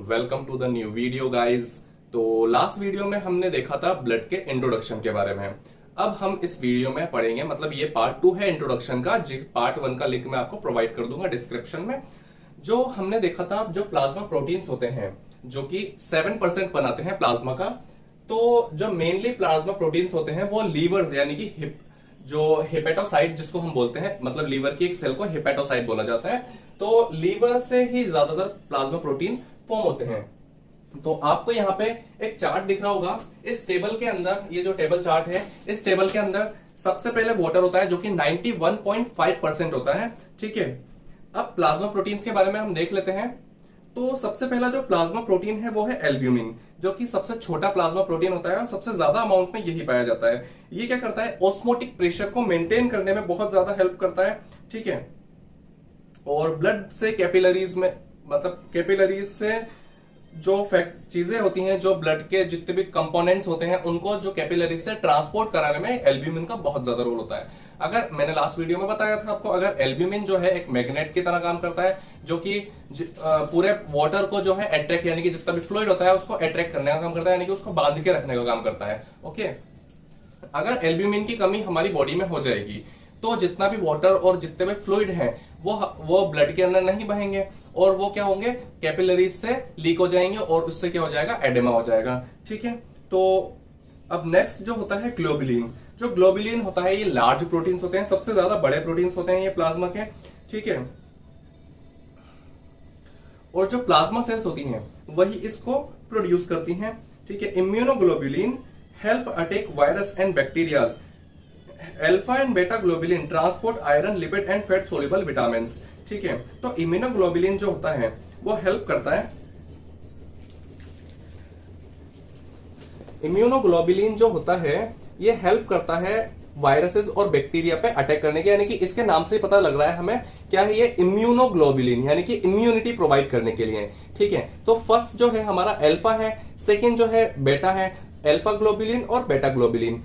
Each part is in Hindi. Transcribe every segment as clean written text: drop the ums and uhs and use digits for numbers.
Welcome to the new video guys. तो लास्ट वीडियो में हमने देखा था ब्लड के इंट्रोडक्शन के बारे में। अब हम इस वीडियो में पढ़ेंगे, मतलब ये पार्ट 2 है इंट्रोडक्शन का। पार्ट 1 का लिंक मैं आपको प्रोवाइड कर दूंगा डिस्क्रिप्शन में। जो हमने देखा था, जो प्लाज्मा प्रोटीन्स होते हैं जो कि 7% बनाते हैं प्लाज्मा का। तो जो मेनली प्लाज्मा प्रोटीन्स होते हैं वो लीवर यानी कि जो हेपेटोसाइट जिसको हम बोलते हैं, मतलब लीवर की एक सेल को हेपेटोसाइट बोला जाता है। तो लीवर से ही ज्यादातर प्लाज्मा प्रोटीन फॉर्म होते हैं। तो आपको यहाँ पे एक चार्ट दिख रहा होगा। इस टेबल के अंदर, ये जो टेबल चार्ट है, इस टेबल के अंदर सबसे पहले वाटर होता है जो कि 91.5% होता है। ठीक है, अब प्लाज्मा प्रोटीन्स के बारे में हम देख लेते हैं। तो सबसे पहला जो प्लाज्मा प्रोटीन है वो है एल्ब्यूमिन, जो कि सबसे छोटा प्लाज्मा प्रोटीन होता है और सबसे ज्यादा अमाउंट में यही पाया जाता है। ये क्या करता है, ऑस्मोटिक प्रेशर को मेंटेन करने में बहुत ज्यादा हेल्प करता है। ठीक है, और ब्लड से कैपिलरीज में, मतलब कैपिलरीज से जो चीजें होती हैं, जो ब्लड के जितने भी कंपोनेंट्स होते हैं उनको जो कैपिलरी से ट्रांसपोर्ट कराने में एल्ब्यूमिन का बहुत ज्यादा रोल होता है। अगर मैंने लास्ट वीडियो में बताया था आपको, अगर एल्ब्यूमिन जो है एक मैग्नेट की तरह काम करता है, जो कि पूरे वाटर को जो है अट्रैक्ट, यानी कि जितना भी फ्लूइड होता है उसको अट्रैक्ट करने का काम करता है, यानी कि उसको बांध के रखने का काम करता है। ओके, अगर एल्ब्यूमिन की कमी हमारी बॉडी में हो जाएगी तो जितना भी वाटर और जितने भी फ्लूइड हैं वो ब्लड के अंदर नहीं बहेंगे और वो क्या होंगे, कैपिलरीज से लीक हो जाएंगे और उससे क्या हो जाएगा, एडेमा हो जाएगा। ठीक है, तो अब नेक्स्ट जो होता है ग्लोबुलिन। जो ग्लोबुलिन होता है ये लार्ज प्रोटीन्स होते हैं, सबसे ज्यादा बड़े प्रोटीन्स होते हैं ये प्लाज्मा के। ठीक है, और जो प्लाज्मा सेल्स होती हैं वही इसको प्रोड्यूस करती हैं। ठीक है, immunoglobulin help attack virus and bacterias. Alpha and beta globulin transport iron, lipid and fat soluble vitamin. ठीक है, तो इम्यूनोग्लोबुलिन जो होता है वो हेल्प करता है, इम्यूनोग्लोबुलिन जो होता है ये हेल्प करता है वायरसेस और बैक्टीरिया पे अटैक करने के, यानी कि इसके नाम से ही पता लग रहा है हमें क्या है, ये इम्यूनोग्लोबुलिन यानी कि इम्यूनिटी प्रोवाइड करने के लिए। ठीक है, तो फर्स्ट जो है हमारा अल्फा है, सेकंड जो है बेटा है, अल्फा ग्लोबुलिन और बेटा ग्लोबुलिन।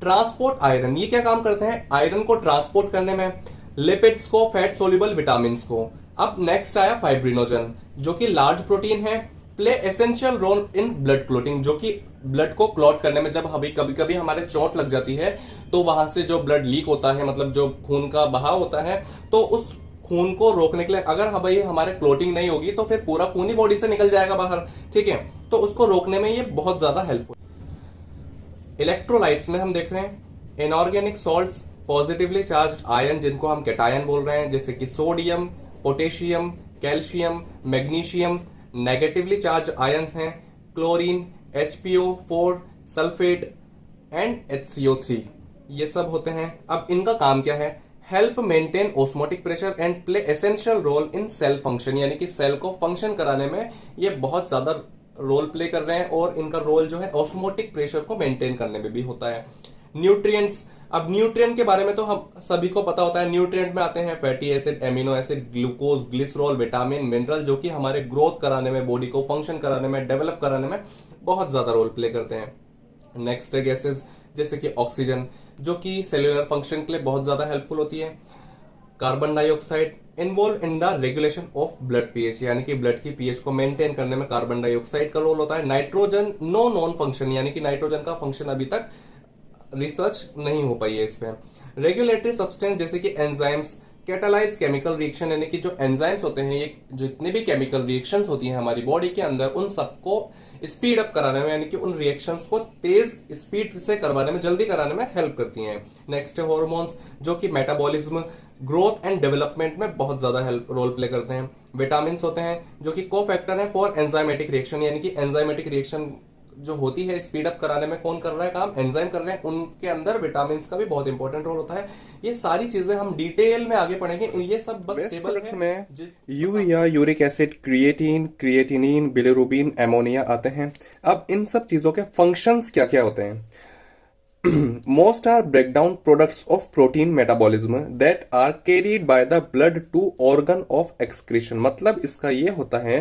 ट्रांसपोर्ट आयरन, ये क्या काम करते हैं, आयरन को ट्रांसपोर्ट करने में, लिपिड्स को, फैट सोल्युबल विटामिन को। अब नेक्स्ट आया फाइब्रिनोजन, जो कि लार्ज प्रोटीन है, play essential role in blood clotting, जो कि ब्लड को क्लॉट करने में, जब कभी कभी हमारे चोट लग जाती है तो वहां से जो ब्लड लीक होता है, मतलब जो खून का बहाव होता है, तो उस खून को रोकने के लिए, अगर भाई हमारे क्लोटिंग नहीं होगी तो फिर पूरा खून ही बॉडी से निकल जाएगा बाहर। ठीक है, तो उसको रोकने में ये बहुत ज्यादा हेल्पफुल। इलेक्ट्रोलाइट्स में हम देख रहे हैं inorganic salts, positively charged ion जिनको हम कैटायन बोल रहे हैं, जैसे कि sodium, potassium, calcium, magnesium. Negatively charge ions हैं chlorine, HPO4, sulphate and HCO3, ये सब होते हैं। अब इनका काम क्या है, help maintain osmotic pressure and play essential role in cell function, यानी कि सेल को फंक्शन कराने में ये बहुत ज्यादा रोल प्ले कर रहे हैं और इनका रोल जो है ऑस्मोटिक प्रेशर को मेंटेन करने में भी होता है। न्यूट्रिएंट्स, अब न्यूट्रिएंट के बारे में तो हम सभी को पता होता है। न्यूट्रिएंट में आते हैं fatty acid, amino acid, glucose, glycerol, vitamin, mineral, जो कि हमारे ग्रोथ कराने में, बॉडी को फंक्शन कराने में, डेवलप कराने में बहुत ज्यादा रोल प्ले करते हैं। नेक्स्ट है गैसेज, जैसे कि ऑक्सीजन, जो कि सेल्यूलर फंक्शन के लिए बहुत ज्यादा हेल्पफुल होती है। Carbon dioxide involve in the regulation of blood pH, यानी कि ब्लड की पीएच को मेंटेन करने में कार्बन डाइऑक्साइड का रोल होता है। नाइट्रोजन नो नॉन फंक्शन, यानी कि नाइट्रोजन का फंक्शन अभी तक रिसर्च नहीं हो पाई है इस पे। रेगुलेटरी सब्सटेंस जैसे कि एंजाइम्स कैटालाइज केमिकल रिएक्शन, यानी कि जो एंजाइम्स होते हैं, ये जितने भी केमिकल रिएक्शंस होती हैं हमारी बॉडी के अंदर, उन सबको स्पीड अप कराने में, यानी कि उन रिएक्शंस को तेज स्पीड से करवाने में, जल्दी कराने में हेल्प करती हैं। नेक्स्ट है हॉर्मोन्स, जो कि मेटाबॉलिज्म, ग्रोथ एंड डेवलपमेंट में बहुत ज्यादा हेल्प रोल प्ले करते हैं। विटामिन होते हैं जो कि को फैक्टर है फॉर एंजाइमेटिक रिएक्शन, यानी कि एंजाइमेटिक रिएक्शन जो होती है स्पीड अप कराने में कौन कर रहा है काम, एंजाइम कर रहे हैं, उनके अंदर विटामिन का भी बहुत इंपॉर्टेंट रोल होता है। ये सारी चीजें हम डिटेल में आगे पढ़ेंगे, ये सब बस टेबल है में urea, uric acid, creatine, creatinine, bilirubin, ammonia आते हैं। अब इन सब चीजों के फंक्शंस क्या क्या होते हैं। Most are breakdown products of protein metabolism that are carried by the blood to organ of excretion, मतलब इसका ये होता है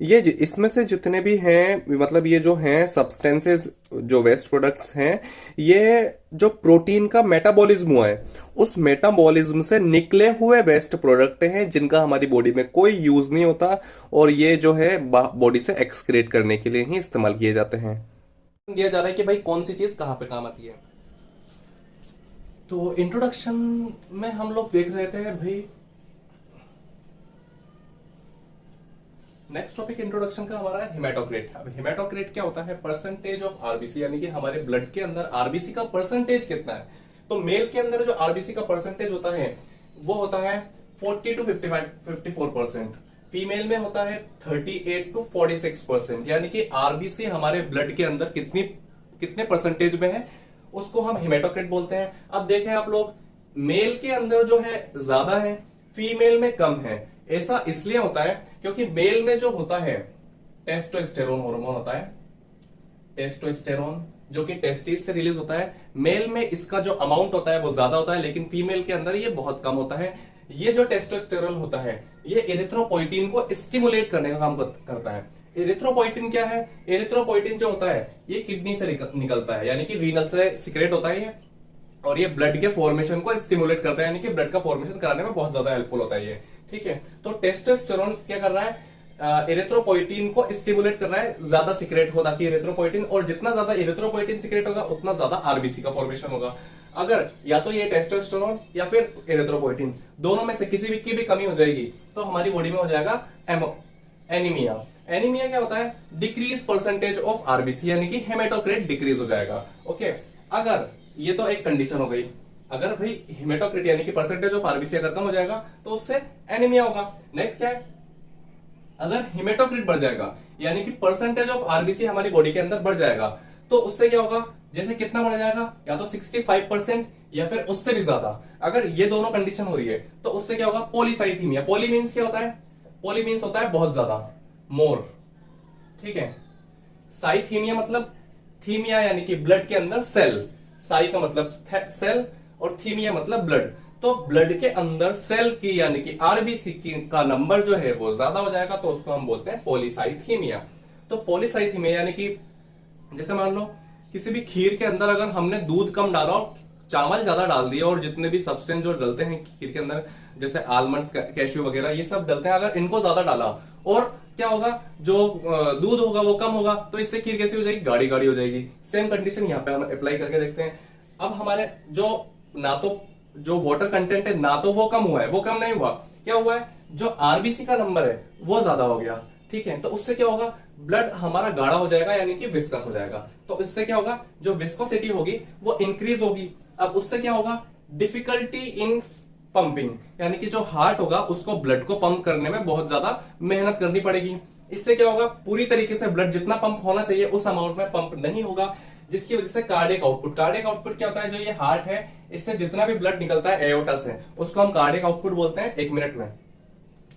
इसमें से जितने भी हैं, मतलब ये जो हैं सब्सटेंसेस, जो वेस्ट प्रोडक्ट्स हैं, ये जो प्रोटीन का मेटाबॉलिज्म हुआ है उस मेटाबॉलिज्म से निकले हुए वेस्ट प्रोडक्ट हैं जिनका हमारी बॉडी में कोई यूज नहीं होता, और ये जो है बॉडी से एक्सक्रीट करने के लिए ही इस्तेमाल किए जाते हैं। दिया जा रहा है कि भाई कौन सी चीज कहाँ पे काम आती है। तो इंट्रोडक्शन में हम लोग देख रहे थे भाई, नेक्स्ट टॉपिक इंट्रोडक्शन का हमारा है हिमेटोक्रेट। अब हिमेटोक्रेट क्या होता है? परसेंटेज ऑफ आरबीसी, यानी कि हमारे ब्लड के अंदर आरबीसी का परसेंटेज कितना है। तो मेल के अंदर जो आरबीसी का परसेंटेज होता है वो होता है 40 to 54%। फीमेल में होता है 38 to 46%। यानी कि आरबीसी हमारे ब्लड के अंदर कितने परसेंटेज में है उसको हम हिमेटोक्रेट बोलते हैं। अब देखें आप लोग, मेल के अंदर जो है ज्यादा है, फीमेल में कम है। ऐसा इसलिए होता है क्योंकि मेल में जो होता है टेस्टोस्टेरोन हार्मोन होता है, टेस्टोस्टेरोन जो कि टेस्टिस से रिलीज होता है। मेल में इसका जो अमाउंट होता है वो ज्यादा होता है, लेकिन फीमेल के अंदर ये बहुत कम होता है। ये जो टेस्टोस्टेरोन होता है ये इरिथ्रोपोइटिन को स्टिमुलेट करने का काम करता है। इरिथ्रोपोइटिन क्या है? इरिथ्रोपोइटिन जो होता है ये किडनी से निकलता है, यानी कि रीनल से सिक्रेट होता है ये, और ये ब्लड के फॉर्मेशन को स्टिमुलेट करता है, यानी कि ब्लड का फॉर्मेशन कराने में बहुत ज्यादा हेल्पफुल होता है ये। ठीक है, तो टेस्टोस्टेरोन क्या कर रहा है? इरिथ्रोपोइटिन को स्टिमुलेट कर रहा है ज्यादा सिक्रेट हो, ताकि इरिथ्रोपोइटिन, और जितना ज्यादा इरिथ्रोपोइटिन सिक्रेट होगा उतना ज्यादा आरबीसी का फॉर्मेशन होगा। अगर या तो ये टेस्टोस्टेरोन या फिर इरिथ्रोपोइटिन दोनों में से किसी भी की भी कमी हो जाएगी तो हमारी बॉडी में हो जाएगा एनीमिया। एनीमिया क्या होता है? डिक्रीज परसेंटेज ऑफ आरबीसी, यानी कि हेमेटोक्रेट डिक्रीज हो जाएगा। ओके, अगर ये तो एक कंडीशन हो गई, अगर भाई हिमेटोक्रेट यानी कि परसेंटेज ऑफ आरबीसी अगर कम हो जाएगा तो उससे एनीमिया होगा। नेक्स्ट क्या है? अगर हिमेटोक्रेट बढ़ जाएगा यानी कि परसेंटेज ऑफ आरबीसी हमारी बॉडी के अंदर बढ़ जाएगा तो उससे क्या होगा? जैसे कितना बढ़ जाएगा? या तो 65% या फिर उससे भी ज्यादा। अगर ये दोनों कंडीशन हो रही है तो उससे क्या होगा? पॉलीसाइथीमिया। पॉली मीन्स क्या होता है? पॉली मीन्स होता है बहुत ज्यादा, मोर। ठीक है, साइथीमिया मतलब थीमिया यानी कि ब्लड के अंदर सेल, साई का मतलब सेल और थीमिया मतलब ब्लड। तो ब्लड के अंदर सेल की यानी कि आरबीसी का नंबर जो है वो ज्यादा हो जाएगा तो उसको हम बोलते हैं पॉलीसाइथीमिया। तो पॉलीसाइथीमिया यानी कि जैसे मान लो किसी भी खीर के अंदर अगर हमने दूध कम डाला और चावल ज्यादा डाल दिया, और जितने भी सब्सटेंस जो डलते हैं खीर के अंदर जैसे आलमंड्स, कैश्यू वगैरह ये सब डलते हैं, अगर इनको ज्यादा डाला और क्या होगा? जो दूध होगा वो कम होगा, तो इससे खीर कैसी हो जाएगी? गाढ़ी गाढ़ी हो जाएगी। सेम कंडीशन यहाँ पे हम अप्लाई करके देखते हैं। अब हमारे जो ना तो जो वाटर कंटेंट है ना तो वो कम हुआ है, वो कम नहीं हुआ, क्या हुआ है? जो आरबीसी का नंबर है वो ज्यादा हो गया। ठीक है, तो उससे क्या होगा? ब्लड हमारा गाढ़ा हो जाएगा यानी कि विस्कस हो जाएगा। तो इससे क्या होगा? जो विस्कोसिटी होगी वो इंक्रीज होगी। अब उससे क्या होगा? डिफिकल्टी इन पंपिंग, यानी कि जो हार्ट होगा उसको ब्लड को पंप करने में बहुत ज्यादा मेहनत करनी पड़ेगी। इससे क्या होगा? पूरी तरीके से ब्लड जितना पंप होना चाहिए उस अमाउंट में पंप नहीं होगा, जिसकी वजह से कार्डियक आउटपुट। कार्डियक आउटपुट क्या होता है? जो ये हार्ट है इससे जितना भी ब्लड निकलता है एओर्टा से उसको हम कार्डियक आउटपुट बोलते हैं 1 मिनट में।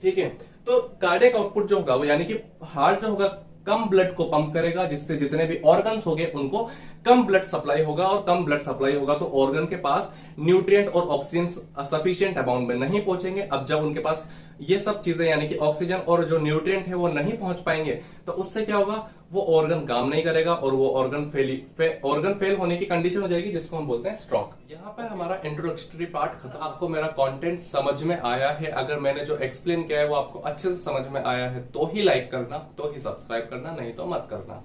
ठीक है, तो कार्डियक आउटपुट जो होगा वो यानी कि हार्ट जो होगा कम ब्लड को पंप करेगा, जिससे जितने भी ऑर्गन्स हो गए उनको कम ब्लड सप्लाई होगा, और कम ब्लड सप्लाई होगा तो ऑर्गन के पास न्यूट्रिएंट और ऑक्सीजन सफिशिएंट अमाउंट में नहीं पहुंचेंगे। अब जब उनके पास ये सब चीजें यानी कि ऑक्सीजन और जो न्यूट्रिएंट है वो नहीं पहुंच पाएंगे तो उससे क्या होगा? वो ऑर्गन काम नहीं करेगा और वो ऑर्गन फेल होने की कंडीशन हो जाएगी, जिसको हम बोलते हैं स्ट्रोक। यहाँ पर हमारा इंट्रोडक्टरी पार्ट खत्म। आपको मेरा कंटेंट समझ में आया है? अगर मैंने जो एक्सप्लेन किया है वो आपको अच्छे से समझ में आया है तो ही लाइक करना, तो ही सब्सक्राइब करना, नहीं तो मत करना।